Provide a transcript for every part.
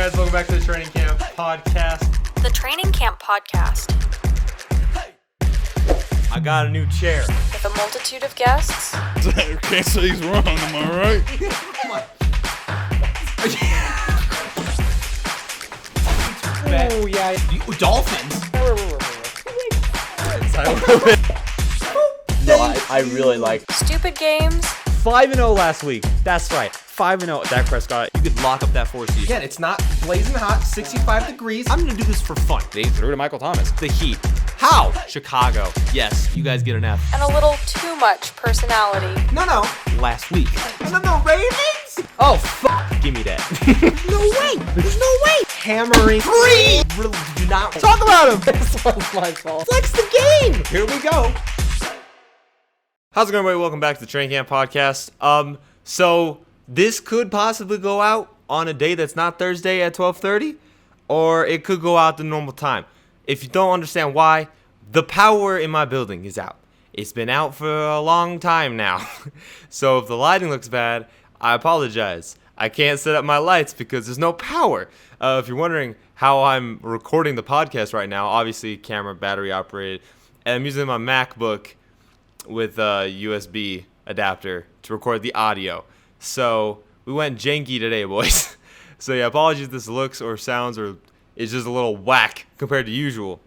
guys? Welcome back to the Training Camp Podcast. The Training Camp Podcast. I got a new chair. With a multitude of guests. Can't say he's wrong, am I right? Oh, yeah. Dolphins. No, I really like. Stupid games. 5-0 last week. That's right. 5-0. Dak Prescott. You could lock up that 4 seed. Again, it's not blazing hot, 65 degrees. I'm going to do this for fun. They threw to Michael Thomas. The Heat. How? Chicago. Yes, you guys get an F. And a little too much personality. No. Last week. No, Ravens? Oh, fuck. Give me that. No way. There's no way. Hammering. Free. Really do not talk about him. This one's my fault. Flex the game. Here we go. How's it going, everybody? Welcome back to the Training Camp Podcast. So this could possibly go out on a day that's not Thursday at 12:30, or it could go out the normal time. If you don't understand why, the power in my building is out. It's been out for a long time now. So if the lighting looks bad, I apologize. I can't set up my lights because there's no power. If you're wondering how I'm recording the podcast right now, obviously camera, battery operated, and I'm using my MacBook with a USB adapter to record the audio. So we went janky today, boys. So yeah, apologies if this looks or sounds or it's just a little whack compared to usual.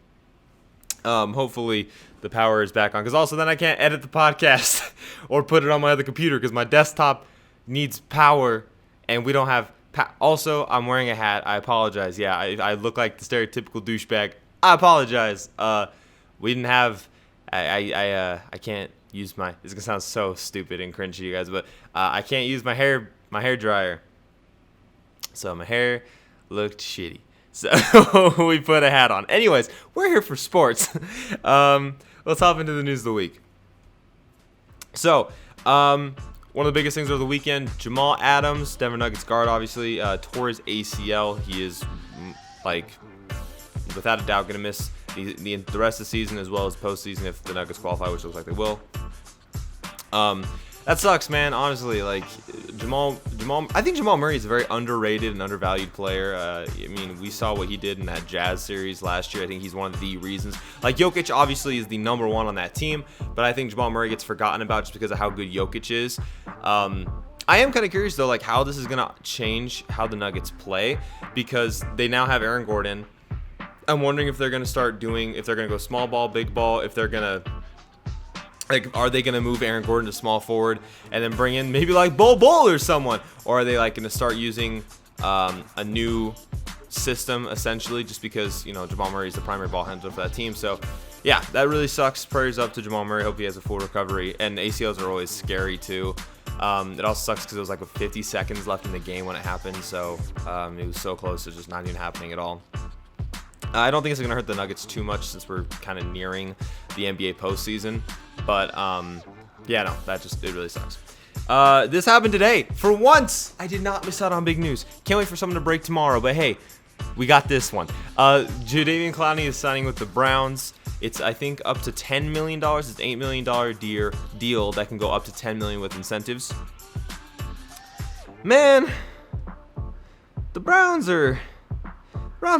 Hopefully the power is back on, because also then I can't edit the podcast or put it on my other computer because my desktop needs power and we don't have also, I'm wearing a hat. I apologize. Yeah, I look like the stereotypical douchebag. I apologize. We didn't have I can't use my, this is gonna sound so stupid and cringy, you guys, but I can't use my hair dryer, so my hair looked shitty, so we put a hat on. Anyways, we're here for sports. Let's hop into the news of the week. So one of the biggest things over the weekend, Jamal Adams, Denver Nuggets guard, obviously tore his ACL. He is like without a doubt gonna miss the rest of the season as well as postseason if the Nuggets qualify, which looks like they will. That sucks, man. Honestly, like Jamal. I think Jamal Murray is a very underrated and undervalued player. I mean, we saw what he did in that Jazz series last year. I think he's one of the reasons. Like Jokic, obviously, is the number one on that team, but I think Jamal Murray gets forgotten about just because of how good Jokic is. I am kind of curious though, like how this is gonna change how the Nuggets play, because they now have Aaron Gordon. I'm wondering if they're going to start doing, if they're going to go small ball, big ball, if they're going to, like, are they going to move Aaron Gordon to small forward and then bring in maybe like Bol Bol or someone? Or are they like going to start using a new system essentially just because, you know, Jamal Murray is the primary ball handler for that team. So yeah, that really sucks. Prayers up to Jamal Murray. Hope he has a full recovery. And ACLs are always scary too. It also sucks because it was like 50 seconds left in the game when it happened. So it was so close to just not even happening at all. I don't think it's going to hurt the Nuggets too much since we're kind of nearing the NBA postseason. But, yeah, no, it really sucks. This happened today. For once, I did not miss out on big news. Can't wait for someone to break tomorrow. But, hey, we got this one. Jadeveon Clowney is signing with the Browns. It's, I think, up to $10 million. It's an $8 million deal that can go up to $10 million with incentives. Man, the Browns are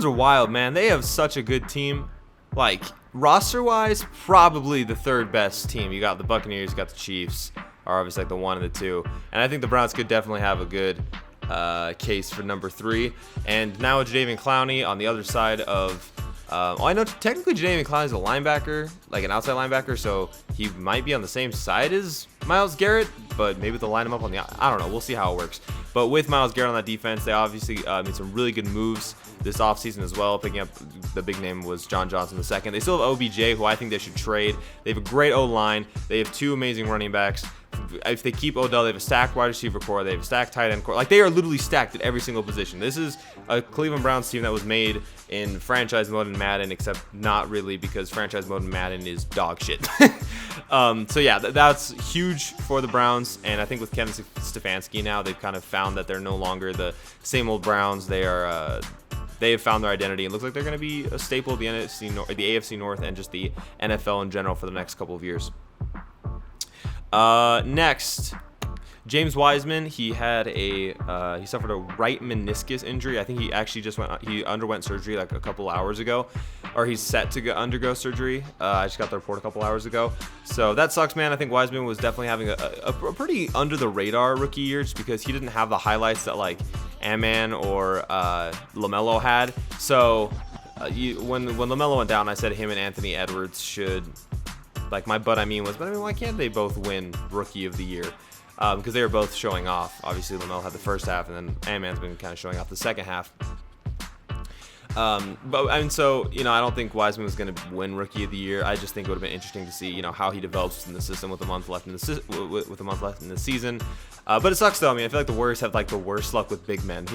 wild, man. They have such a good team. Like, roster-wise, probably the third best team. You got the Buccaneers, you got the Chiefs, are obviously like the 1 and the 2. And I think the Browns could definitely have a good case for number 3. And now with Jadeveon Clowney on the other side of... I know technically Jadeveon Clowney is a linebacker, like an outside linebacker, so he might be on the same side as Myles Garrett, but maybe they'll line him up on the... I don't know. We'll see how it works. But with Myles Garrett on that defense, they obviously made some really good moves this offseason as well. Picking up the big name was John Johnson II. They still have OBJ, who I think they should trade. They have a great O-line. They have 2 amazing running backs. If they keep Odell, they have a stacked wide receiver core. They have a stacked tight end core. Like, they are literally stacked at every single position. This is a Cleveland Browns team that was made in franchise mode in Madden, except not really, because franchise mode in Madden is dog shit. So yeah, that's huge for the Browns. And I think with Kevin Stefanski now, they've kind of found that they're no longer the same old Browns. They have found their identity. It looks like they're going to be a staple of the AFC North and just the NFL in general for the next couple of years. Next, James Wiseman, he had he suffered a right meniscus injury. I think he actually he underwent surgery like a couple hours ago, or he's set to undergo surgery. I just got the report a couple hours ago. So that sucks, man. I think Wiseman was definitely having a pretty under the radar rookie year just because he didn't have the highlights that like Ant-Man or LaMelo had. So when LaMelo went down, I said him and Anthony Edwards should, like my why can't they both win rookie of the year? Because they were both showing off. Obviously, LaMelo had the first half, and then Ant-Man's been kind of showing off the second half. So I don't think Wiseman was going to win Rookie of the Year. I just think it would have been interesting to see, how he develops in the system with a month left in the season. But it sucks though. I mean, I feel like the Warriors have like the worst luck with big men.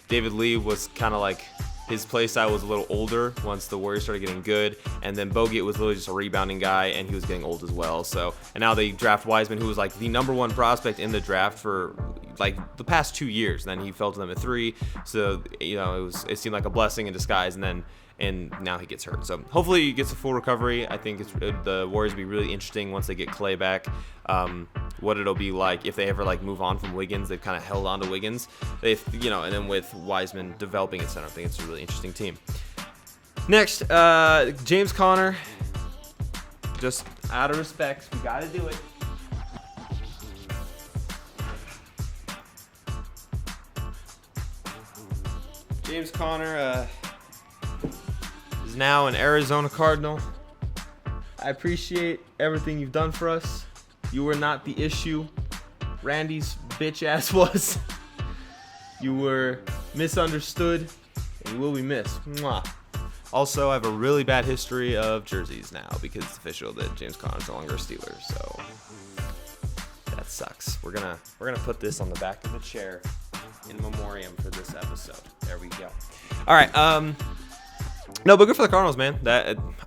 David Lee was kind of like, his play style was a little older once the Warriors started getting good, and then Bogut was literally just a rebounding guy, and he was getting old as well. So, and now they draft Wiseman, who was like the number one prospect in the draft for like the past 2 years. Then he fell to them at 3, so it seemed like a blessing in disguise, and now he gets hurt. So hopefully he gets a full recovery. I think the Warriors will be really interesting once they get Clay back. What it'll be like if they ever like move on from Wiggins. They've kind of held on to Wiggins. And then with Wiseman developing at center, I think it's a really interesting team. Next, James Conner. Just out of respect, we got to do it. James Conner is now an Arizona Cardinal. I appreciate everything you've done for us. You were not the issue. Randy's bitch ass was. You were misunderstood, and you will be missed. Mwah. Also, I have a really bad history of jerseys now because it's official that James Conner is no longer a Steeler. So that sucks. We're gonna put this on the back of the chair in memoriam for this episode. There we go. All right. No, but good for the Cardinals, man.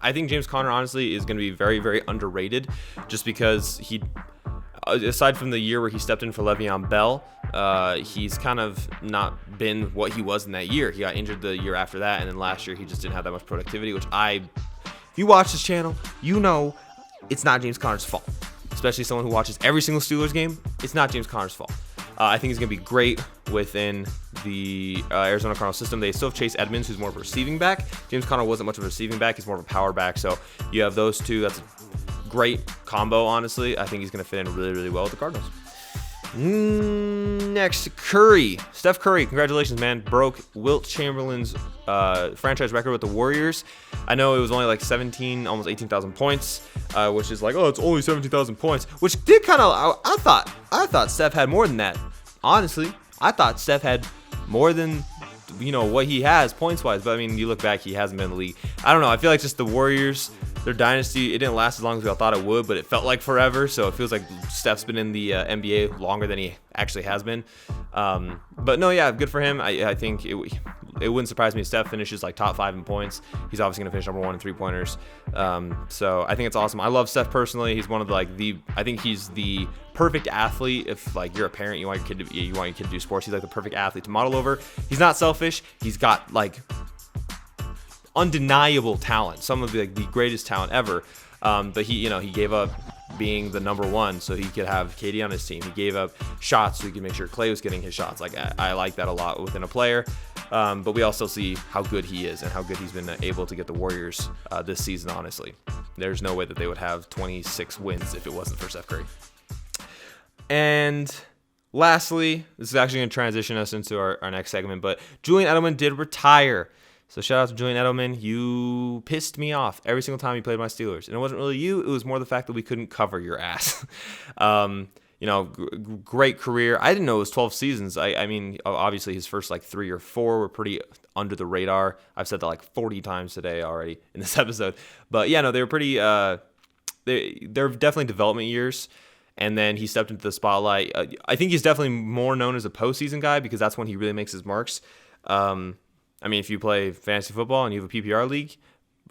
I think James Conner honestly is going to be very, very underrated, just because he, aside from the year where he stepped in for Le'Veon Bell, he's kind of not been what he was in that year. He got injured the year after that, and then last year he just didn't have that much productivity. If you watch this channel, it's not James Conner's fault. Especially someone who watches every single Steelers game, it's not James Conner's fault. I think he's going to be great within the Arizona Cardinals system. They still have Chase Edmonds, who's more of a receiving back. James Conner wasn't much of a receiving back. He's more of a power back. So you have those two. That's a great combo, honestly. I think he's going to fit in really, really well with the Cardinals. Next, Curry. Steph Curry, congratulations, man. Broke Wilt Chamberlain's franchise record with the Warriors. I know it was only like 17, almost 18,000 points, which is like, it's only 17,000 points, which did kind of, I thought Steph had more than that. Honestly, I thought Steph had more than, what he has points-wise. But, I mean, you look back, he hasn't been in the league. I don't know. I feel like just the Warriors, their dynasty, it didn't last as long as we all thought it would, but it felt like forever. So it feels like Steph's been in the NBA longer than he actually has been. But no, yeah, good for him. I think it wouldn't surprise me if Steph finishes like top 5 in points. He's obviously going to finish number 1 in 3-pointers. So I think it's awesome. I love Steph personally. He's one of I think he's the perfect athlete. If like you're a parent, you want your kid to do sports, he's like the perfect athlete to model over. He's not selfish. He's got like undeniable talent, some of the greatest talent ever. But he gave up being the number 1 so he could have KD on his team. He gave up shots so he could make sure Clay was getting his shots. Like I like that a lot within a player. But we also see how good he is and how good he's been able to get the Warriors this season. Honestly, there's no way that they would have 26 wins if it wasn't for Steph Curry. And lastly, this is actually going to transition us into our next segment, but Julian Edelman did retire. So shout out to Julian Edelman. You pissed me off every single time you played my Steelers. And it wasn't really you. It was more the fact that we couldn't cover your ass. Great career. I didn't know it was 12 seasons. I mean, obviously his first like 3 or 4 were pretty under the radar. I've said that like 40 times today already in this episode. But yeah, no, they were pretty, they're definitely development years. And then he stepped into the spotlight. I think he's definitely more known as a postseason guy because that's when he really makes his marks. I mean, if you play fantasy football and you have a PPR league,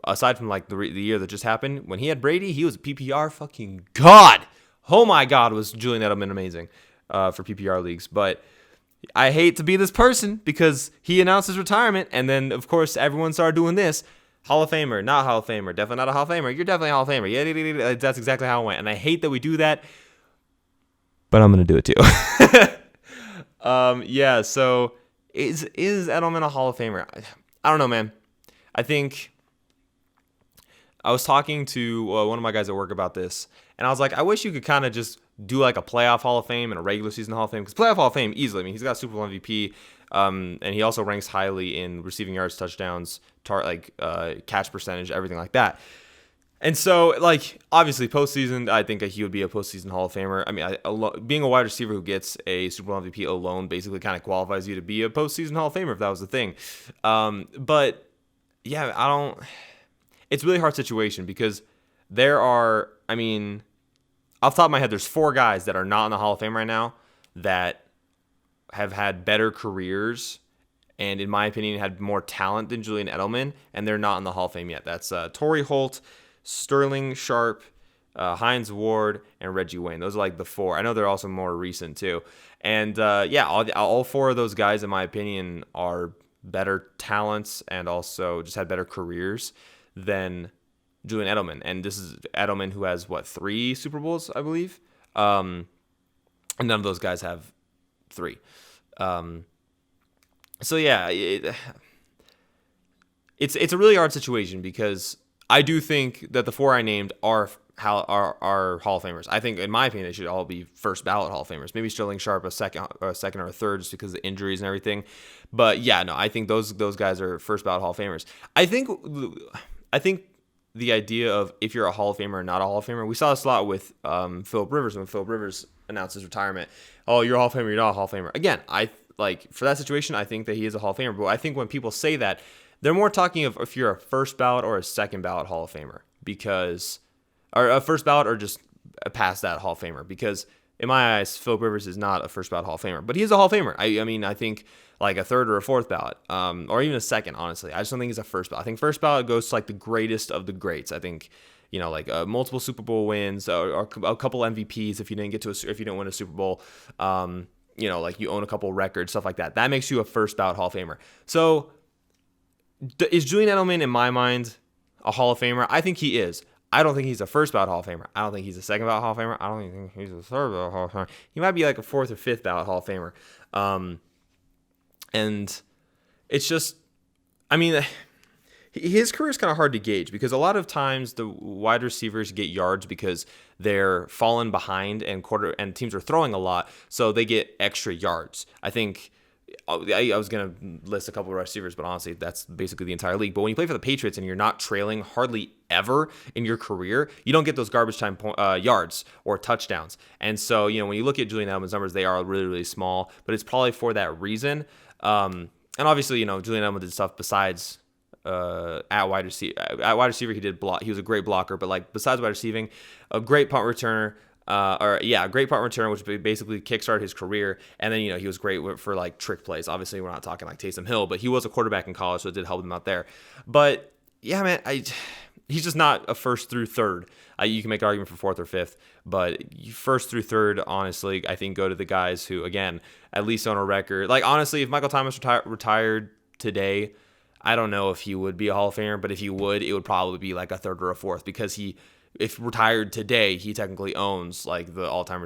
aside from like the year that just happened, when he had Brady, he was a PPR fucking god. Oh my God, was Julian Edelman amazing for PPR leagues. But I hate to be this person because he announced his retirement, and then of course everyone started doing this. Hall of Famer, not Hall of Famer, definitely not a Hall of Famer. You're definitely a Hall of Famer. Yeah, that's exactly how it went. And I hate that we do that. but I'm gonna do it too. Yeah. So is Edelman a Hall of Famer? I don't know, man. I think I was talking to one of my guys at work about this, and I was like, I wish you could kind of just do like a playoff Hall of Fame and a regular season Hall of Fame, because playoff Hall of Fame easily. I mean, he's got Super Bowl MVP, and he also ranks highly in receiving yards, touchdowns, catch percentage, everything like that. And so, like, obviously, postseason, I think he would be a postseason Hall of Famer. I mean, being a wide receiver who gets a Super Bowl MVP alone basically kind of qualifies you to be a postseason Hall of Famer if that was the thing. But yeah, it's a really hard situation because there are, I mean, off the top of my head, there's 4 guys that are not in the Hall of Fame right now that have had better careers and, in my opinion, had more talent than Julian Edelman, and they're not in the Hall of Fame yet. That's Torrey Holt, Sterling Sharp, Hines Ward, and Reggie Wayne. Those are like the 4. I know they're also more recent too. And all 4 of those guys, in my opinion, are better talents and also just had better careers than Julian Edelman. And this is Edelman, who has 3 Super Bowls, I believe. And none of those guys have 3. So yeah, it's a really hard situation because I do think that the 4 I named are Hall of Famers. I think, in my opinion, they should all be first ballot Hall of Famers. Maybe Sterling Sharp a second or a third, just because of the injuries and everything. But yeah, no, I think those guys are first ballot Hall of Famers. I think the idea of if you're a Hall of Famer or not a Hall of Famer, we saw this a lot with Phillip Rivers when Phillip Rivers announced his retirement. Oh, you're a Hall of Famer, you're not a Hall of Famer. Again, for that situation, I think that he is a Hall of Famer. But I think when people say that, they're more talking of if you're a first ballot or a second ballot Hall of Famer, or a first ballot or just past that Hall of Famer. Because in my eyes, Phillip Rivers is not a first ballot Hall of Famer, but he is a Hall of Famer. I mean, I think like a third or a fourth ballot, or even a second, honestly. I just don't think he's a first ballot. I think first ballot goes to like the greatest of the greats. I think, like multiple Super Bowl wins or a couple MVPs if you didn't win a Super Bowl. Like you own a couple records, stuff like that. That makes you a first ballot Hall of Famer. So is Julian Edelman, in my mind, a Hall of Famer? I think he is. I don't think he's a first ballot Hall of Famer. I don't think he's a second ballot Hall of Famer. I don't even think he's a third ballot Hall of Famer. He might be like a fourth or fifth ballot Hall of Famer. And it's just, I mean, his career is kind of hard to gauge because a lot of times the wide receivers get yards because they're falling behind and teams are throwing a lot, so they get extra yards. I think I was going to list a couple of receivers, but honestly, that's basically the entire league. But when you play for the Patriots and you're not trailing hardly ever in your career, you don't get those garbage time yards or touchdowns. And so, when you look at Julian Edelman's numbers, they are really, really small, but it's probably for that reason. And obviously, Julian Edelman did stuff besides at wide receiver. He was a great blocker, but like besides wide receiving, a great punt returner. A great punt return, which basically kickstarted his career. And then, he was great for like trick plays. Obviously, we're not talking like Taysom Hill, but he was a quarterback in college, so it did help him out there. But yeah, man, he's just not a first through third. You can make an argument for fourth or fifth, but first through third, honestly, I think go to the guys who, again, at least on a record. Like, honestly, if Michael Thomas retired today, I don't know if he would be a Hall of Famer, but if he would, it would probably be like a third or a fourth because if retired today, he technically owns like the all-time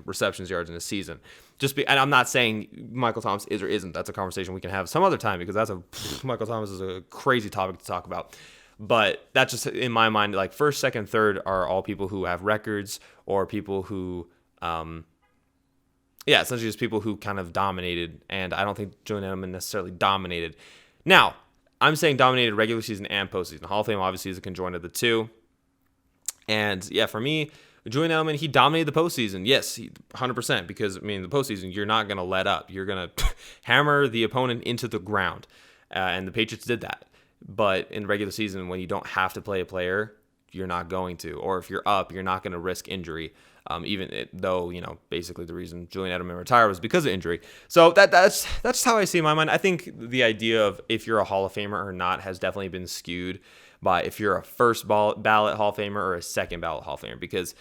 receptions yards in a season. And I'm not saying Michael Thomas is or isn't. That's a conversation we can have some other time because Michael Thomas is a crazy topic to talk about. But that's just in my mind, like first, second, third are all people who have records or people who, essentially just people who kind of dominated. And I don't think Julian Edelman necessarily dominated. Now, I'm saying dominated regular season and postseason. Hall of Fame obviously is a conjoint of the two. And yeah, for me, Julian Edelman, he dominated the postseason. Yes, 100%. Because the postseason, you're not going to let up. You're going to hammer the opponent into the ground, and the Patriots did that. But in regular season, when you don't have to play a player, you're not going to. Or if you're up, you're not going to risk injury. Though basically the reason Julian Edelman retired was because of injury. So that's how I see it in my mind. I think the idea of if you're a Hall of Famer or not has definitely been skewed by if you're a first ballot Hall of Famer or a second ballot Hall of Famer. Because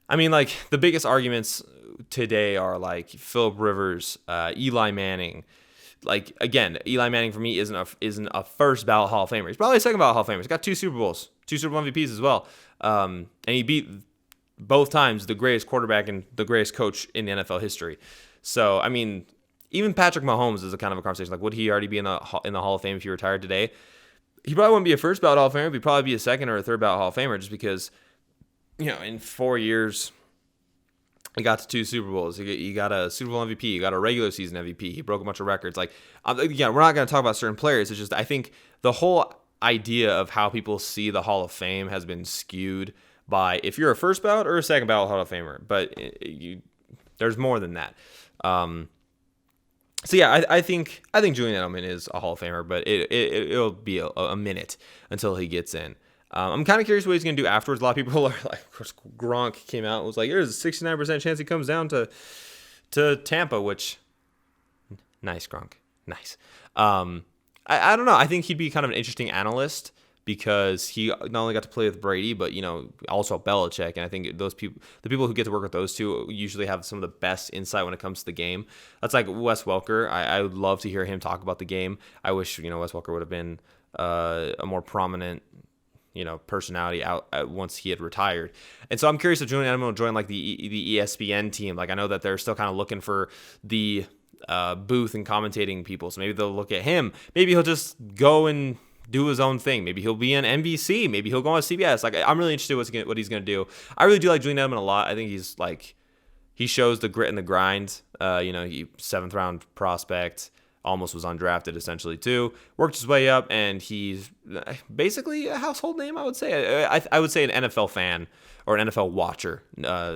the biggest arguments today are like Phillip Rivers, Eli Manning. Like again, Eli Manning for me isn't a first ballot Hall of Famer. He's probably a second ballot Hall of Famer. He's got 2 Super Bowls, 2 Super Bowl MVPs as well. And he beat both times the greatest quarterback and the greatest coach in the NFL history. So, I mean, even Patrick Mahomes is a kind of a conversation. Like, would he already be in the Hall of Fame if he retired today? He probably wouldn't be a first ballot Hall of Famer. He'd probably be a second or a third ballot Hall of Famer, just because, in 4 years, he got to 2 Super Bowls. He got a Super Bowl MVP. He got a regular season MVP. He broke a bunch of records. Like, again, we're not going to talk about certain players. It's just, I think the whole idea of how people see the Hall of Fame has been skewed by if you're a first ballot or a second ballot Hall of Famer. But there's more than that. So yeah, I think Julian Edelman is a Hall of Famer, but it'll be a minute until he gets in. I'm kind of curious what he's going to do afterwards. A lot of people are like, of course, Gronk came out and was like, there's a 69% chance he comes down to Tampa, which, nice, Gronk. Nice. I don't know. I think he'd be kind of an interesting analyst because he not only got to play with Brady, but, also Belichick. And I think the people who get to work with those two usually have some of the best insight when it comes to the game. That's like Wes Welker. I would love to hear him talk about the game. I wish, Wes Welker would have been a more prominent, personality out once he had retired. And so I'm curious if Julian Edelman will join like the ESPN team. Like, I know that they're still kind of looking for the booth and commentating people. So maybe they'll look at him. Maybe he'll just go and do his own thing. Maybe he'll be on NBC. Maybe he'll go on CBS. Like, I'm really interested in what he's going to do. I really do like Julian Edelman a lot. I think he shows the grit and the grind. He 7th round prospect, almost was undrafted essentially too. Worked his way up, and he's basically a household name. I would say. I would say an NFL fan or an NFL watcher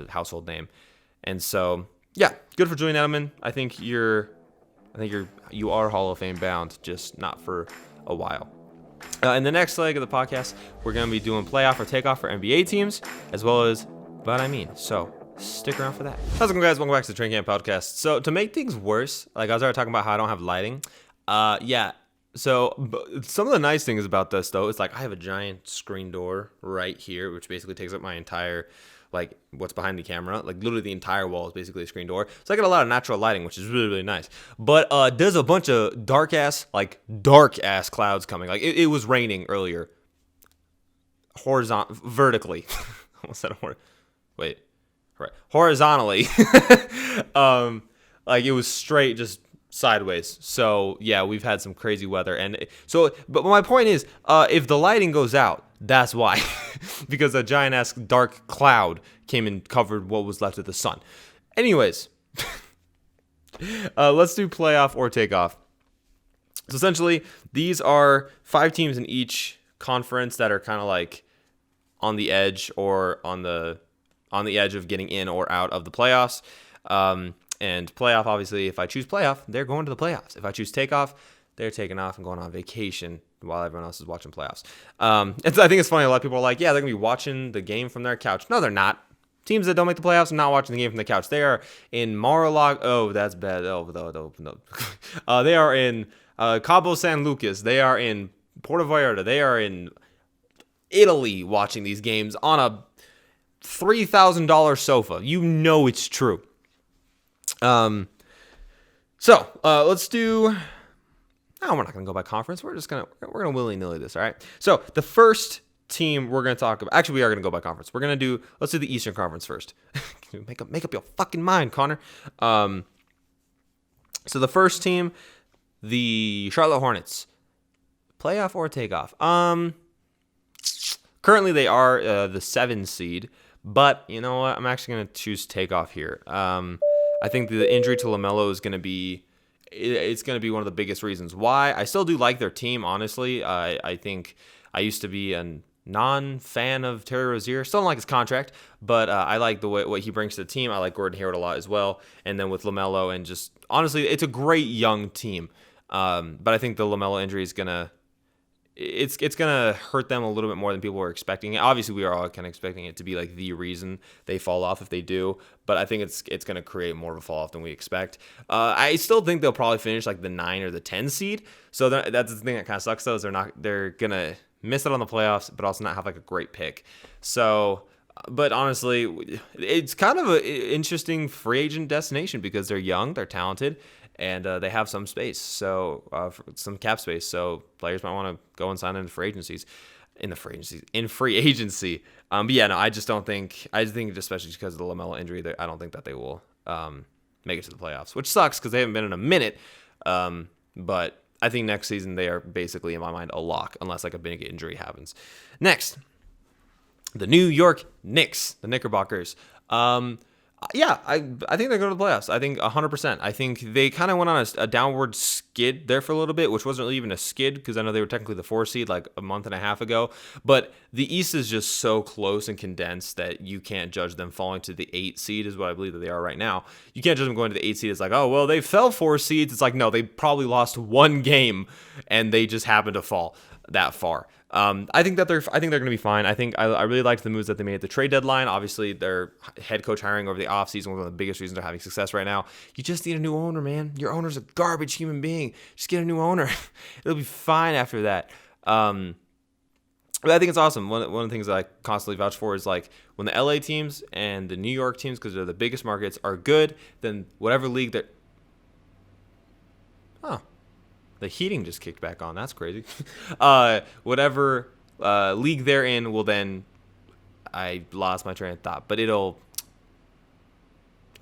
household name. And so yeah, good for Julian Edelman. I think you are Hall of Fame bound, just not for a while. In the next leg of the podcast, we're going to be doing playoff or takeoff for NBA teams, as well as But I Mean. So stick around for that. How's it going, guys? Welcome back to the Train Camp Podcast. So to make things worse, like I was already talking about how I don't have lighting. So some of the nice things about this, though, is like I have a giant screen door right here, which basically takes up my entire, like what's behind the camera. Like literally the entire wall is basically a screen door. So I get a lot of natural lighting, which is really, really nice. But there's a bunch of dark ass clouds coming. Like it was raining earlier. Vertically. Almost said a word. Wait. Right. Horizontally. Like it was straight, just sideways. So yeah, we've had some crazy weather. And so, but my point is, if the lighting goes out, that's why. Because a giant ass dark cloud came and covered what was left of the sun. Anyways, let's do playoff or takeoff. So essentially, these are 5 teams in each conference that are kind of like on the edge or on the edge of getting in or out of the playoffs. And playoff, obviously, if I choose playoff, they're going to the playoffs. If I choose takeoff, they're taking off and going on vacation while everyone else is watching playoffs. I think it's funny. A lot of people are like, yeah, they're going to be watching the game from their couch. No, they're not. Teams that don't make the playoffs are not watching the game from the couch. They are in Mar-a-Lago. Oh, that's bad. Oh, no. They are in Cabo San Lucas. They are in Puerto Vallarta. They are in Italy watching these games on a $3,000 sofa. You know it's true. Let's do. No, we're not gonna go by conference. We're gonna willy-nilly this. All right. So the first team we're gonna talk about. Actually, we are gonna go by conference. Let's do the Eastern Conference first. make up your fucking mind, Connor. So the first team, the Charlotte Hornets, playoff or takeoff. Currently they are the 7 seed, but you know what? I'm actually gonna choose takeoff here. I think the injury to LaMelo is going to be one of the biggest reasons why. I still do like their team, honestly. I think I used to be a non-fan of Terry Rozier. Still don't like his contract, but I like what he brings to the team. I like Gordon Hayward a lot as well. And then with LaMelo, and just honestly, it's a great young team. But I think the LaMelo injury is gonna hurt them a little bit more than people were expecting. Obviously, we are all kind of expecting it to be like the reason they fall off if they do, but I think it's going to create more of a fall off than we expect. I still think they'll probably finish like the 9 or the 10 seed. So that's the thing that kind of sucks though, is they're going to miss it on the playoffs, but also not have like a great pick. So, but honestly, it's kind of an interesting free agent destination because they're young, they're talented, and they have some space, so some cap space. So players might want to go and sign in free agency. But yeah, no, I just think, especially because of the LaMelo injury, that I don't think that they will make it to the playoffs, which sucks because they haven't been in a minute. But I think next season they are basically, in my mind, a lock unless like a big injury happens. Next, the New York Knicks, the Knickerbockers. Yeah, I think they're going to the playoffs. I think 100%. I think they kind of went on a downward skid there for a little bit, which wasn't really even a skid because I know they were technically the 4 seed like a month and a half ago. But the East is just so close and condensed that you can't judge them falling to the 8 seed is what I believe that they are right now. You can't judge them going to the 8 seed. It's like, oh, well, they fell 4 seeds. It's like, no, they probably lost 1 game and they just happened to fall that far. I think they're going to be fine. I really liked the moves that they made at the trade deadline. Obviously, their head coach hiring over the offseason was one of the biggest reasons they're having success right now. You just need a new owner, man. Your owner's a garbage human being. Just get a new owner. It'll be fine after that. But I think it's awesome. One of the things that I constantly vouch for is like when the LA teams and the New York teams, because they're the biggest markets, are good, then whatever league they're... Oh. The heating just kicked back on. That's crazy. Whatever league they're in will then... I lost my train of thought, but it'll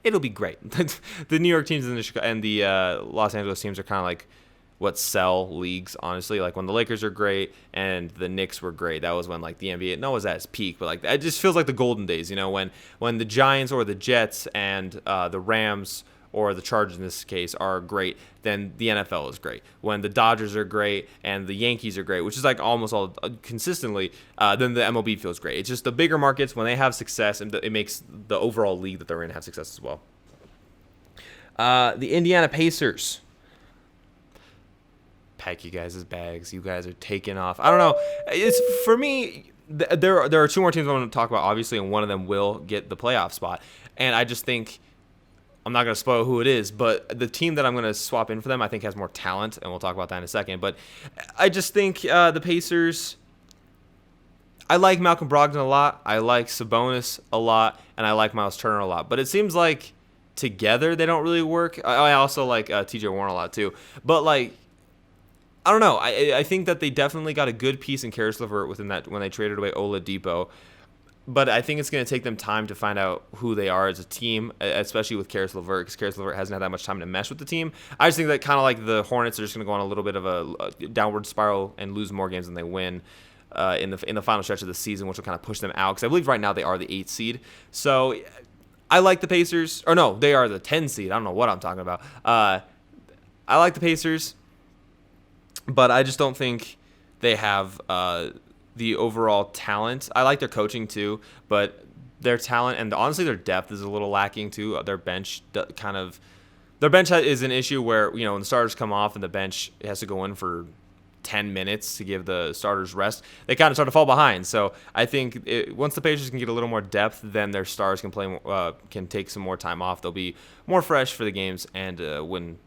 be great. The New York teams and the Los Angeles teams are kind of like what sell leagues, honestly. Like when the Lakers are great and the Knicks were great, that was when like the NBA, no, it was at its peak, but like it just feels like the golden days, you know, when the Giants or the Jets and the Rams or the Chargers in this case are great, then the NFL is great. When the Dodgers are great and the Yankees are great, which is like almost all consistently, then the MLB feels great. It's just the bigger markets, when they have success, and it makes the overall league that they're in have success as well. The Indiana Pacers. Pack you guys' bags. You guys are taking off. I don't know. It's for me, there are 2 more teams I want to talk about, obviously, and one of them will get the playoff spot. And I just think... I'm not going to spoil who it is, but the team that I'm going to swap in for them, I think, has more talent, and we'll talk about that in a second. But I just think the Pacers, I like Malcolm Brogdon a lot, I like Sabonis a lot, and I like Miles Turner a lot. But it seems like together they don't really work. I also like TJ Warren a lot too. But, like, I don't know. I think that they definitely got a good piece in Karis LeVert within that when they traded away Oladipo. But I think it's going to take them time to find out who they are as a team, especially with Karis LeVert, because Karis LeVert hasn't had that much time to mesh with the team. I just think that kind of like the Hornets are just going to go on a little bit of a downward spiral and lose more games than they win in the final stretch of the season, which will kind of push them out. Because I believe right now they are the 8th seed. So I like the Pacers. Or no, they are the 10 seed. I don't know what I'm talking about. I like the Pacers, but I just don't think they have... the overall talent. I like their coaching too, but their talent and honestly their depth is a little lacking too. Their bench is an issue where, you know, when the starters come off and the bench has to go in for 10 minutes to give the starters rest, they kind of start to fall behind. So I think once the Pacers can get a little more depth, then their stars can take some more time off. They'll be more fresh for the games and win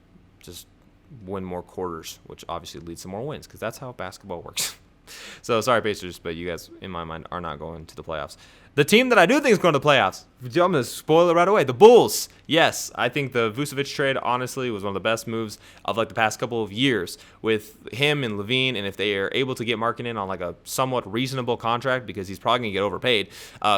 more quarters, which obviously leads to more wins because that's how basketball works. So, sorry, Pacers, but you guys, in my mind, are not going to the playoffs. The team that I do think is going to the playoffs, I'm going to spoil it right away, the Bulls. Yes, I think the Vucevic trade, honestly, was one of the best moves of like the past couple of years with him and Levine, and if they are able to get Markkanen on like a somewhat reasonable contract, because he's probably going to get overpaid,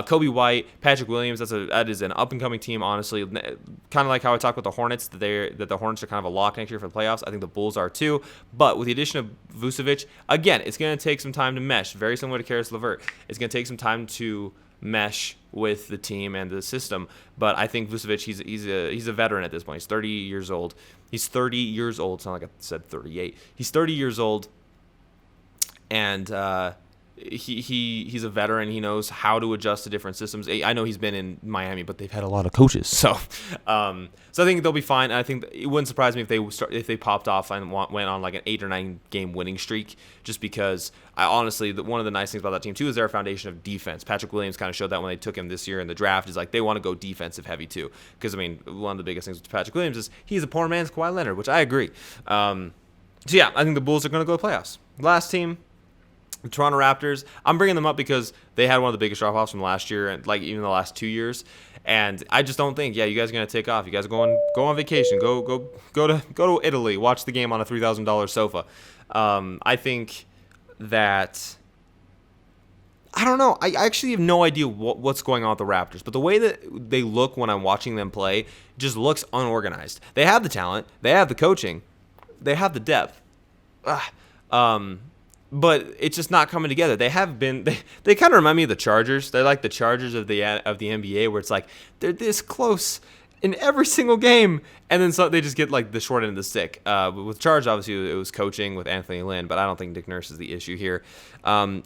Kobe White, Patrick Williams, that is an up-and-coming team, honestly. Kind of like how I talked about the Hornets, that the Hornets are kind of a lock next year for the playoffs. I think the Bulls are too, but with the addition of Vucevic, again, it's going to take some time to mesh, very similar to Karis LeVert. It's going to take some time to mesh with the team and the system, but I think Vucevic, he's a veteran at this point. He's 30 years old. He's 30 years old. It's not like I said 38. He's 30 years old, and he's a veteran. He knows how to adjust to different systems. I know he's been in Miami, but they've had a lot of coaches, so I think they'll be fine. I think it wouldn't surprise me if they popped off and went on like an 8 or 9 game winning streak, just because one of the nice things about that team too is their foundation of defense. Patrick Williams kind of showed that when they took him this year in the draft, is like they want to go defensive heavy too, because I mean one of the biggest things with Patrick Williams is he's a poor man's Kawhi Leonard, which I agree. So yeah, I think the Bulls are going to go to playoffs. Last team, The Toronto Raptors, I'm bringing them up because they had one of the biggest drop-offs from last year and like even the last 2 years. And I just don't think, you guys are gonna take off. You guys are go on vacation. Go to Italy. Watch the game on a $3,000 sofa. I think that I don't know. I actually have no idea what's going on with the Raptors, but the way that they look when I'm watching them play just looks unorganized. They have the talent, they have the coaching, they have the depth. But it's just not coming together. They have been. They kind of remind me of the Chargers. They're like the Chargers of the NBA, where it's like they're this close in every single game, and then so they just get like the short end of the stick. With Chargers, obviously it was coaching with Anthony Lynn, but I don't think Nick Nurse is the issue here. I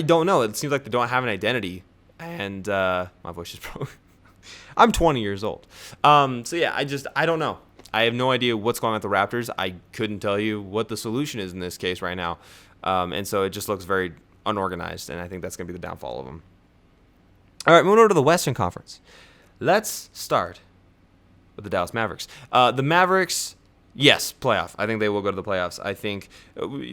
don't know. It seems like they don't have an identity, and my voice is broken. I'm 20 years old. So yeah, I don't know. I have no idea what's going on with the Raptors. I couldn't tell you what the solution is in this case right now. And so it just looks very unorganized, and I think that's going to be the downfall of them. All right, moving over to the Western Conference. Let's start with the Dallas Mavericks. The Mavericks, yes, playoff. I think they will go to the playoffs. I think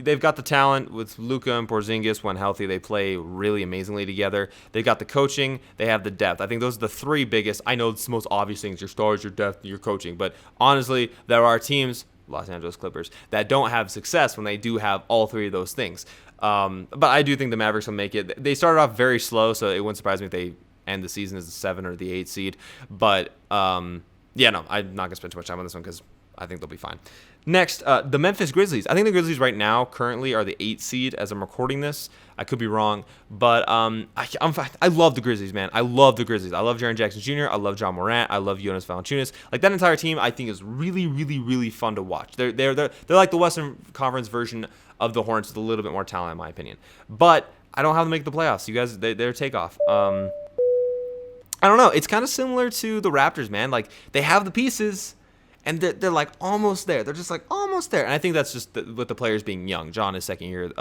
they've got the talent with Luka and Porzingis. When healthy, they play really amazingly together. They've got the coaching. They have the depth. I think those are the three biggest. I know it's the most obvious things, your stars, your depth, your coaching. But honestly, there are teams, Los Angeles Clippers, that don't have success when they do have all three of those things. But I do think the Mavericks will make it. They started off very slow, so it wouldn't surprise me if they end the season as the 7 or the 8 seed. But, I'm not going to spend too much time on this one because I think they'll be fine. Next, the Memphis Grizzlies. I think the Grizzlies right now currently are the 8 seed as I'm recording this. I could be wrong, but I love the Grizzlies, man. I love the Grizzlies. I love Jaren Jackson Jr. I love John Morant. I love Jonas Valanciunas. Like that entire team, I think is really, really, really fun to watch. They're like the Western Conference version of the Hornets with a little bit more talent, in my opinion. But I don't have them make the playoffs. You guys, they're Takeoff. I don't know. It's kind of similar to the Raptors, man. Like they have the pieces. And they're like almost there. They're just like almost there. And I think that's just with the players being young. John is second year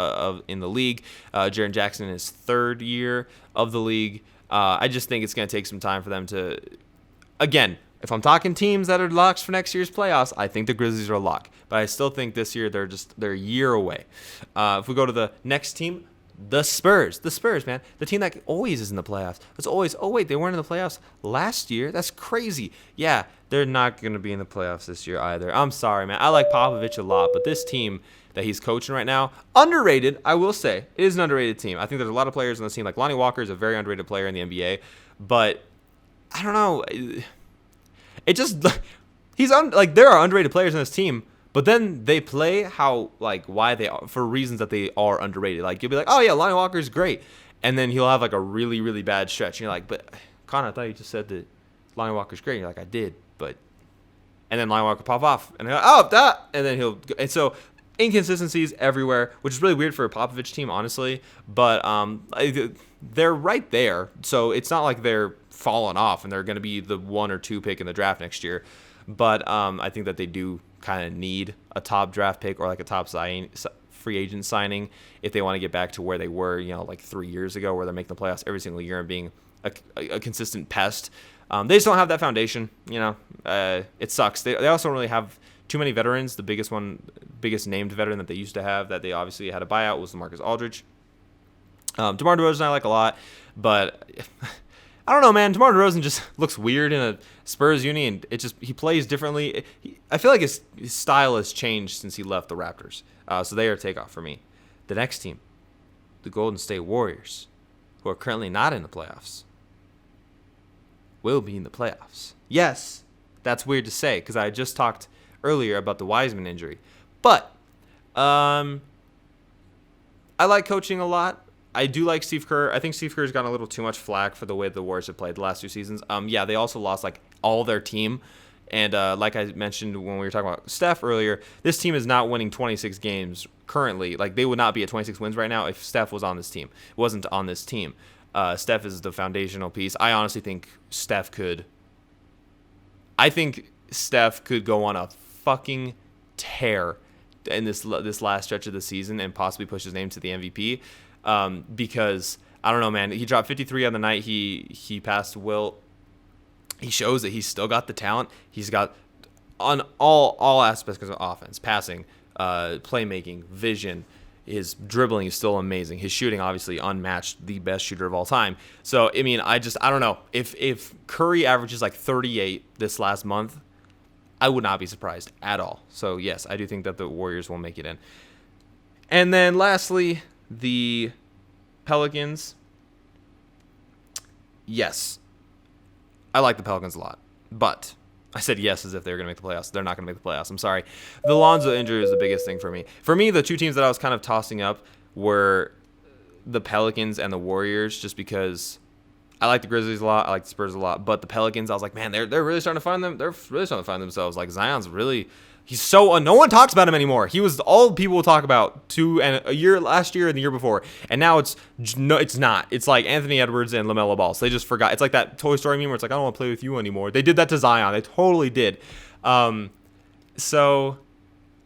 in the league. Jaren Jackson is third year of the league. I just think it's going to take some time for them to, again, if I'm talking teams that are locks for next year's playoffs, I think the Grizzlies are a lock. But I still think this year they're a year away. If we go to the next team, the Spurs, man, the team that always is in the playoffs. It's always, oh wait, they weren't in the playoffs last year. That's crazy. Yeah, they're not going to be in the playoffs this year either. I'm sorry, man. I like Popovich a lot, but this team that he's coaching right now, underrated, I will say. It is an underrated team. I think there's a lot of players on this team. Like Lonnie Walker is a very underrated player in the NBA, but I don't know. It just, there are underrated players on this team. But then they play why they are, for reasons that they are underrated. Like, you'll be like, oh, yeah, Lonnie Walker's great. And then he'll have, like, a really, really bad stretch. And you're like, but, Connor, I thought you just said that Lonnie Walker's great. And you're like, I did, but. And then Lonnie Walker pop off. And they're like, oh, that. And then he'll. And so, inconsistencies everywhere, which is really weird for a Popovich team, honestly. But they're right there. So, it's not like they're falling off and they're going to be the 1 or 2 pick in the draft next year. But I think that they do kind of need a top draft pick or like a top free agent signing if they want to get back to where they were, like 3 years ago, where they're making the playoffs every single year and being a consistent pest. They just don't have that foundation. It sucks. They also don't really have too many veterans. The biggest named veteran that they used to have that they obviously had a buyout was LaMarcus Aldridge. DeMar DeRozan I like a lot, but I don't know, man. DeMar DeRozan just looks weird in a Spurs uni, and he plays differently. I feel like his style has changed since he left the Raptors. So they are Takeoff for me. The next team, the Golden State Warriors, who are currently not in the playoffs, will be in the playoffs. Yes, that's weird to say because I just talked earlier about the Wiseman injury. But I like coaching a lot. I do like Steve Kerr. I think Steve Kerr's gotten a little too much flack for the way the Warriors have played the last 2 seasons. Yeah, they also lost like all their team. And like I mentioned when we were talking about Steph earlier, this team is not winning 26 games currently. Like they would not be at 26 wins right now if Steph was on this team. It wasn't on this team. Steph is the foundational piece. I honestly think Steph could go on a fucking tear in this last stretch of the season and possibly push his name to the MVP. Because I don't know, man. He dropped 53 on the night he passed Wilt. He shows that he's still got the talent. He's got on all aspects of offense, passing, playmaking, vision. His dribbling is still amazing. His shooting, obviously, unmatched, the best shooter of all time. So, I mean, I don't know. If Curry averages like 38 this last month, I would not be surprised at all. So, yes, I do think that the Warriors will make it in. And then, lastly, the Pelicans. Yes, I like the Pelicans a lot. But I said yes as if they were going to make the playoffs. They're not going to make the playoffs. I'm sorry. The Lonzo injury is the biggest thing for me. For me, the two teams that I was kind of tossing up were the Pelicans and the Warriors, just because I like the Grizzlies a lot. I like the Spurs a lot. But the Pelicans, I was like, man, they're really starting to find them. They're really starting to find themselves. Like, Zion's really... He's so no one talks about him anymore. He was all people will talk about last year and the year before, and now it's not. It's like Anthony Edwards and LaMelo Ball. So they just forgot. It's like that Toy Story meme where it's like, I don't want to play with you anymore. They did that to Zion. They totally did. So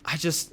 I just,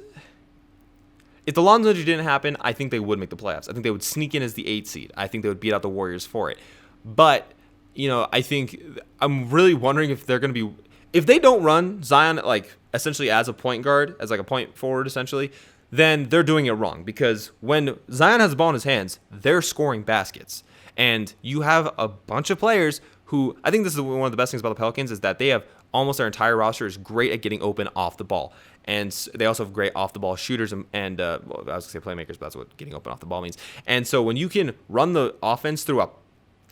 if the Lonzo injury didn't happen, I think they would make the playoffs. I think they would sneak in as the 8th seed. I think they would beat out the Warriors for it. But I think I'm really wondering if they're going to be. If they don't run Zion like essentially as a point guard, as like a point forward essentially, then they're doing it wrong, because when Zion has the ball in his hands, they're scoring baskets. And you have a bunch of players who, I think this is one of the best things about the Pelicans, is that they have almost their entire roster is great at getting open off the ball. And they also have great off the ball shooters and well, I was going to say playmakers, but that's what getting open off the ball means. And so when you can run the offense through a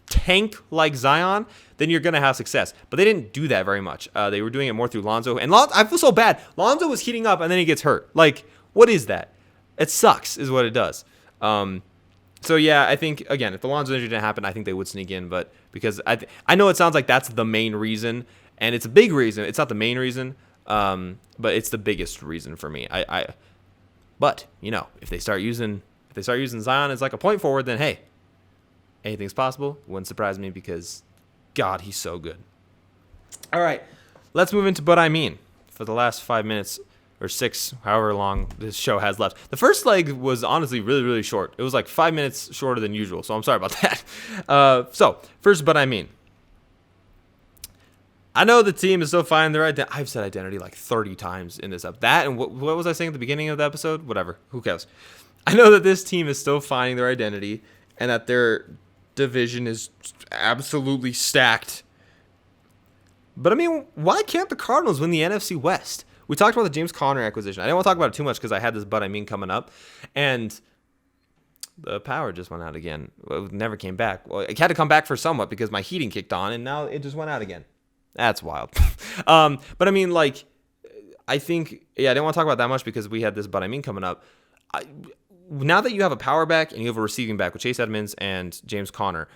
tank like Zion, then you're going to have success. But they didn't do that very much. They were doing it more through Lonzo. And I feel so bad. Lonzo was heating up and then he gets hurt. Like, what is that? It sucks is what it does. So, yeah, I think, again, if the Lonzo injury didn't happen, I think they would sneak in. But because I know it sounds like that's the main reason. And it's a big reason. It's not the main reason. But it's the biggest reason for me. But, if they start using Zion as like a point forward, then, hey, anything's possible. Wouldn't surprise me, because, God, he's so good. All right, let's move into But I Mean for the last 5 minutes or 6, however long this show has left. The first leg was honestly really, really short. It was like 5 minutes shorter than usual, so I'm sorry about that. So, first But I Mean. I know the team is still finding their identity. I've said identity like 30 times in this episode. That and what was I saying at the beginning of the episode? Whatever. Who cares? I know that this team is still finding their identity and that their division is absolutely stacked. But I mean, why can't the Cardinals win the NFC West? We talked about the James Conner acquisition. I didn't want to talk about it too much because I had this But I Mean coming up, and the power just went out again. Well, it never came back. Well, it had to come back for somewhat because my heating kicked on, and now it just went out again. That's wild. But I mean, like, I think, yeah, I didn't want to talk about that much because we had this But I Mean coming up. Now that you have a power back and you have a receiving back with Chase Edmonds and James Conner,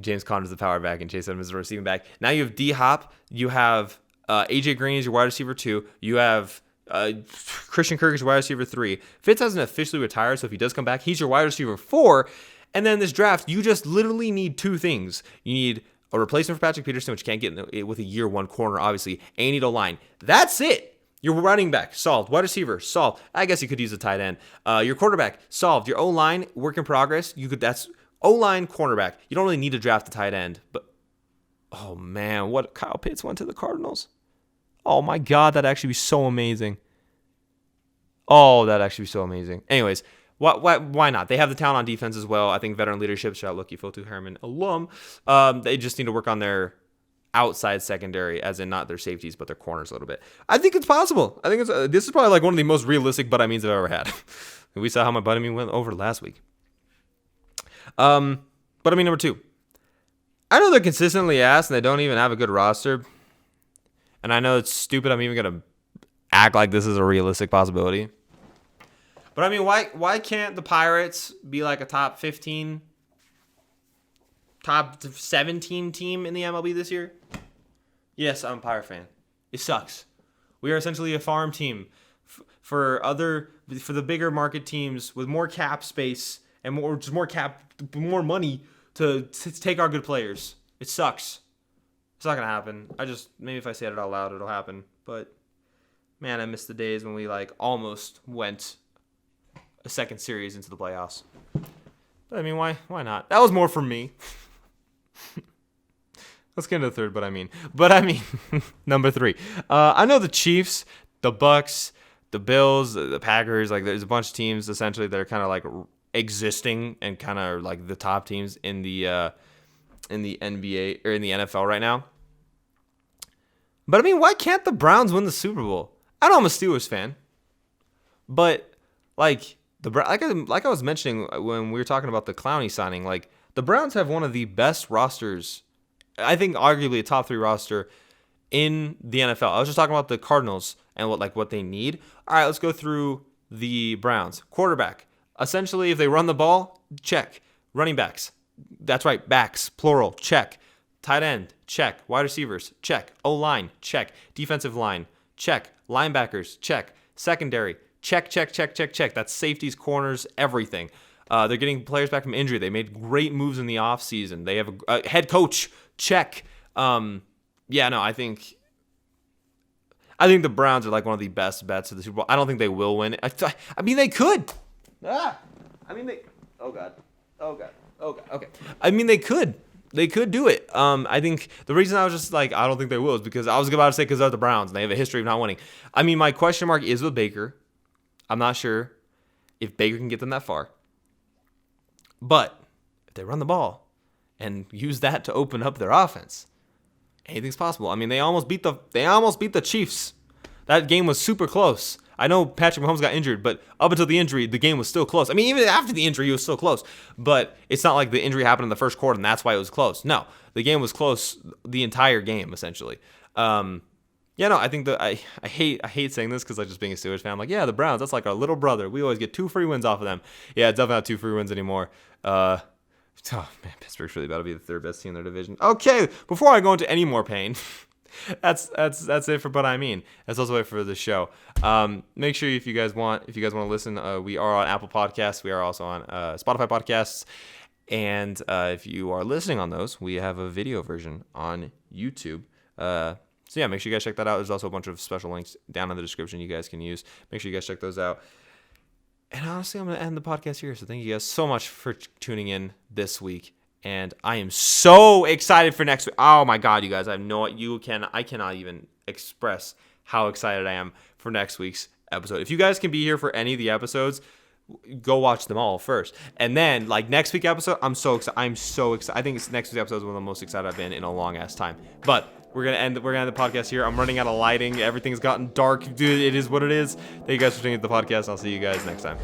James Conner's the power back and Chase Edmonds is the receiving back. Now you have D-Hop, you have AJ Green as your wide receiver 2, you have Christian Kirk as your wide receiver 3. Fitz hasn't officially retired, so if he does come back, he's your wide receiver 4. And then this draft, you just literally need 2 things. You need a replacement for Patrick Peterson, which you can't get with a year 1 corner, obviously, and you need a line. That's it. Your running back, solved. Wide receiver, solved. I guess you could use a tight end. Your quarterback, solved. Your O-line, work in progress. That's O-line, cornerback. You don't really need to draft a tight end. But, oh, man, what Kyle Pitts went to the Cardinals? Oh, my God, that'd actually be so amazing. Oh, that'd actually be so amazing. Anyways, why not? They have the talent on defense as well. I think veteran leadership, shout out Lucky Fotu Herman alum. They just need to work on their outside secondary, as in not their safeties, but their corners a little bit. I think it's possible. I think this is probably like one of the most realistic But I Means I've ever had. We saw how my But I Mean went over last week. But I Mean number 2. I know they're consistently asked and they don't even have a good roster. And I know it's stupid. I'm even going to act like this is a realistic possibility. But I mean, why can't the Pirates be like a top 15, top 17 team in the MLB this year? Yes, I'm a Pirate fan. It sucks. We are essentially a farm team for the bigger market teams with more cap space and more money to take our good players. It sucks. It's not gonna happen. Maybe if I say it out loud, it'll happen. But man, I miss the days when we like almost went a second series into the playoffs. But I mean, why not? That was more for me. Let's get into the third. But I mean, number 3. I know the Chiefs, the Bucks, the Bills, the Packers, like there's a bunch of teams essentially that are kind of like existing and kind of like the top teams in the NBA or in the NFL right now. But I mean, why can't the Browns win the Super Bowl? I know I'm a Steelers fan, but like like I was mentioning when we were talking about the Clowney signing, like the Browns have one of the best rosters, I think arguably a top 3 roster in the NFL. I was just talking about the Cardinals and what they need. All right, let's go through the Browns. Quarterback. Essentially, if they run the ball, check. Running backs. That's right, backs, plural, check. Tight end, check. Wide receivers, check. O-line, check. Defensive line, check. Linebackers, check. Secondary, check. That's safeties, corners, everything. They're getting players back from injury. They made great moves in the offseason. They have a head coach, check. I think the Browns are like one of the best bets of the Super Bowl. I don't think they will win. I mean, they could. Oh, God. Okay. I mean, they could. They could do it. I think the reason I was just like, I don't think they will is because I was about to say because they're the Browns and they have a history of not winning. I mean, my question mark is with Baker. I'm not sure if Baker can get them that far. But if they run the ball and use that to open up their offense, anything's possible. I mean, they almost beat the Chiefs. That game was super close. I know Patrick Mahomes got injured, but up until the injury, the game was still close. I mean, even after the injury, it was still close. But it's not like the injury happened in the first quarter and that's why it was close. No, the game was close the entire game, essentially. I think that I hate saying this because like just being a Steelers fan, I'm like, yeah, the Browns, that's like our little brother. We always get 2 free wins off of them. Yeah, it's definitely not 2 free wins anymore. Oh man, Pittsburgh's really about to be the 3rd best team in their division. Okay, before I go into any more pain, that's it for But I Mean. That's also it for the show. Make sure if you guys want to listen, we are on Apple Podcasts. We are also on Spotify Podcasts. And if you are listening on those, we have a video version on YouTube. So yeah, make sure you guys check that out. There's also a bunch of special links down in the description you guys can use. Make sure you guys check those out. And honestly, I'm going to end the podcast here. So thank you guys so much for tuning in this week. And I am so excited for next week. Oh my God, you guys, I cannot even express how excited I am for next week's episode. If you guys can be here for any of the episodes, go watch them all first. And then like next week's episode, I'm so excited. I think next week's episode is one of the most excited I've been in a long ass time. But we're gonna end the podcast here. I'm running out of lighting. Everything's gotten dark. Dude, it is what it is. Thank you guys for tuning in to the podcast. I'll see you guys next time.